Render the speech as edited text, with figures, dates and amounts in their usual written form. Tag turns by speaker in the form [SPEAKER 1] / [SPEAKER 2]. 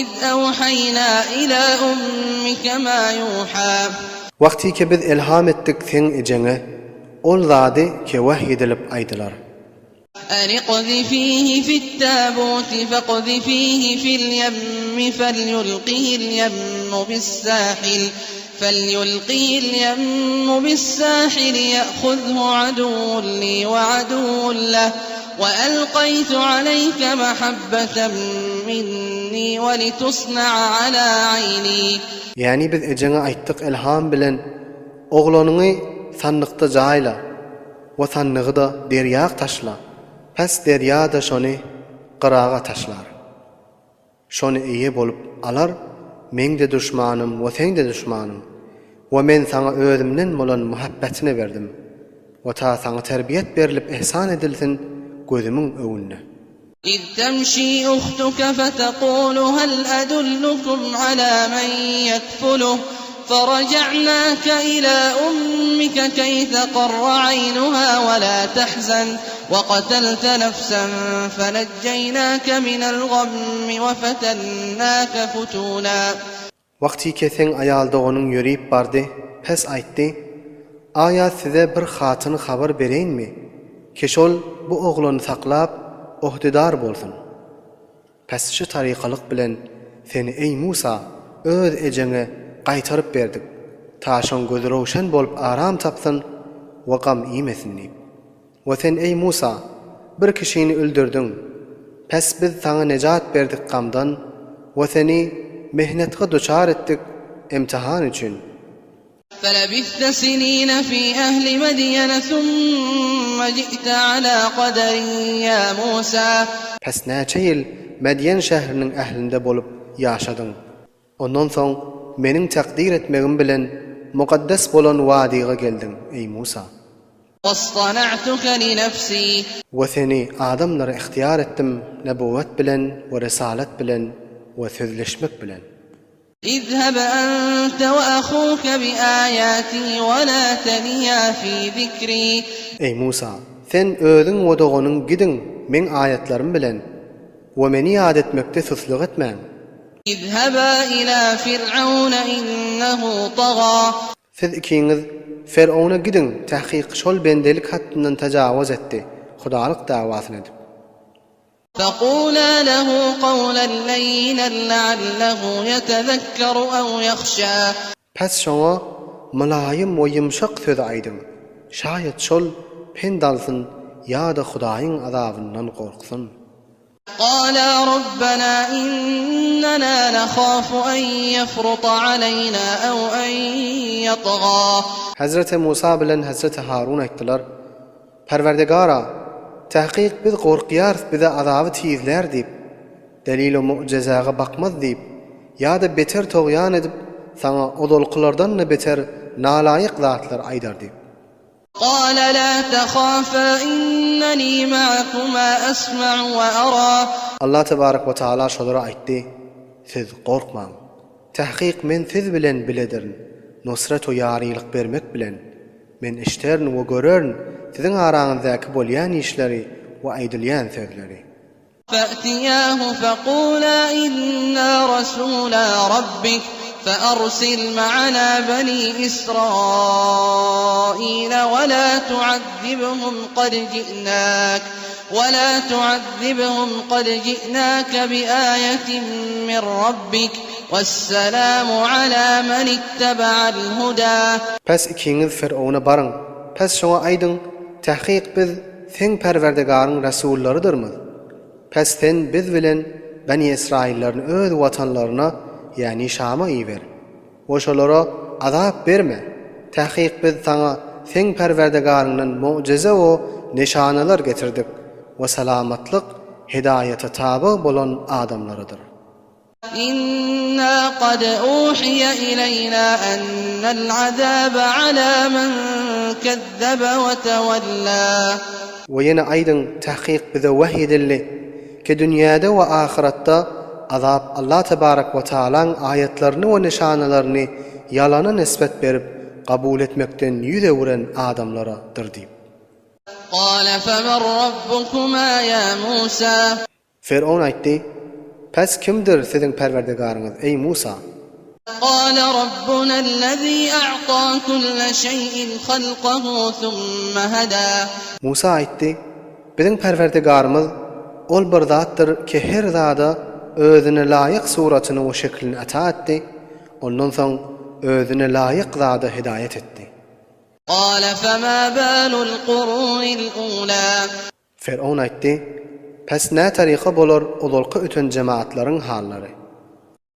[SPEAKER 1] إذ أوحينا إلى أمك ما يوحى
[SPEAKER 2] Vakti ki biz ilham ettik sen ecene, ol zadi ki vahyedilip aydılar.
[SPEAKER 1] أن اقذفيه في التابوت فاقذفيه في اليم فليلقه اليم بالساحل يأخذه عدو لي وعدو له وألقيت عليك محبة مني ولتصنع على عيني.
[SPEAKER 2] Yani biz ecene ayttık ilham bilen oğlanını sandıkta jayla ve sandığı da deryağa taşla. Pes derya da şonu qırağa taşlar. Şonu iyi bolup alar, men de düşmanım ve sen de düşmanım. Ve men sana özümden bolan muhabbetini verdim. Ve ta sana terbiyet berilip ihsan edilsin gözümün öwünde.
[SPEAKER 1] إذ تمشي أختك فتقول هل أدلكم على من يكفله فرجعناك إلى أمك كي تقر عينها ولا تحزن وقتلت نفسا فنجيناك من الغم وفتناك فتونا.
[SPEAKER 2] Vakti ki sen ayalda onun yürüyüp bardı, pes aytdı, aya size bir hatını haber bereyin mi? Keşol bu oğlunu saklap, ohdidar bolsun. Pes şu tarikalık bilen seni ey Musa, öz ecene qaytarıp berdik. Taşon gözü roşan bolup aram tapsın, ve gam imesin deyip. Ve sen ey Musa, bir kişini öldürdün. Pes biz sana necat berdik gamdan, ve seni mehnetge duçar ettik imtihan için.
[SPEAKER 1] فلبثت سنين في أهل مدين ثم جئت على قدر يا موسى.
[SPEAKER 2] Pes neçe yıl Medyen şehrinin ehlinde bolup yaşadın. Ondan son menin takdir etmegim bilen mukaddes bolan vadiga geldin ey Musa.
[SPEAKER 1] واصطنعتك لنفسي.
[SPEAKER 2] Ve seni adamlara ihtiyar ettim nebuvet bilen ve risalet bilen ve sözleşmek bilen.
[SPEAKER 1] اذهب أنت وأخوك بآياتي ولا تنيا في ذكري.
[SPEAKER 2] Ey Musa, sen özün ve doğunun gidin men ayetlerim bilen ve meni yad etmekte susluq etmem.
[SPEAKER 1] اذهبا إلى فرعون إنه طغى.
[SPEAKER 2] Siz ikiniz Firavun'a gidin, tahqiq şol bendelik hattından tecavüz etti, hudalık davasını edip.
[SPEAKER 1] فقولا له قولا لينا لعله يتذكر أو يخشى.
[SPEAKER 2] Pes şoňa mulayim we yumşak söz aýdym. Şayet şol pendalsın ya da Hudaýyň azabyndan gorksun.
[SPEAKER 1] قالا ربنا إننا نخاف أن يفرط علينا أو أن يطغى.
[SPEAKER 2] Hazreti Musa bilen Hazreti Harun aýtdylar: Perwerdegara, tahqiq biz gorkyar bize azaby tizler diýip, delil-o mu'jizaga bakmaz diýip, ya da beter togyan edip sana odolkylardan da beter nalaýyk zatlar aýdar diýip.
[SPEAKER 1] قال لا تخافا إنني معكما أسمع وأرى.
[SPEAKER 2] Allah tebarek ve taala şolara aýtdy: Siz gorkmaň. Tahqiq men siz bilen biledirin. Nusrat we ýarylyk bermek bilen men işlerini we görerin sizin araňyzdaky bolýan işleri we aýdylýan sözleri.
[SPEAKER 1] فأتياه فقولا إنا رسولا ربك فأرسل معنا بني إسرائيل ولا تعذبهم قد جئناك بآية من ربك والسلام على من اتبع الهدى.
[SPEAKER 2] Pes ikiniz Firavuna barın. Pes şoňa aýdyň, tahqiq biz sen Perwerdegaryň rasullarydyrmyz. Pes sen biz bilen Bani İsraillerin öz watanlaryna, yani Şam'a iýber. Oşolara azap berme. Tahqiq biz sana sen Perwerdegaryňdan mucize we nişanalar getirdik we salamatlyk, hidayete tabi bolan adamlarydyr.
[SPEAKER 1] إنا قد أوحي إلينا أن العذاب على من كذب وتولى.
[SPEAKER 2] Ve yine aydın tahqiq bize vahyedildi ki dünyada ve ahirette azap Allah tebarek ve Taala'nın ayetlerini ve nişanalarini yalana nispet berip kabul etmekten yüz ewren adamlaradır deyip.
[SPEAKER 1] قال فمن ربكما يا موسى.
[SPEAKER 2] Firavun aýtdy: Pes kimdir sizin perverdigarınız ey Musa?
[SPEAKER 1] قال ربنا الذي أعطى كل شيء خلقه ثم هدى
[SPEAKER 2] Musa aýtdy, bizim perverdigarymız ol bir zatdyr ki her zada özüne laýyk suratyny we şeklini ata etdi, ondan soň özüne laýyk zada hidayet etdi.
[SPEAKER 1] قال فما بال القرون الأولى
[SPEAKER 2] Firavun aýtdy, pes nä taryka bolar olalky öten jemaatlaryň hallary?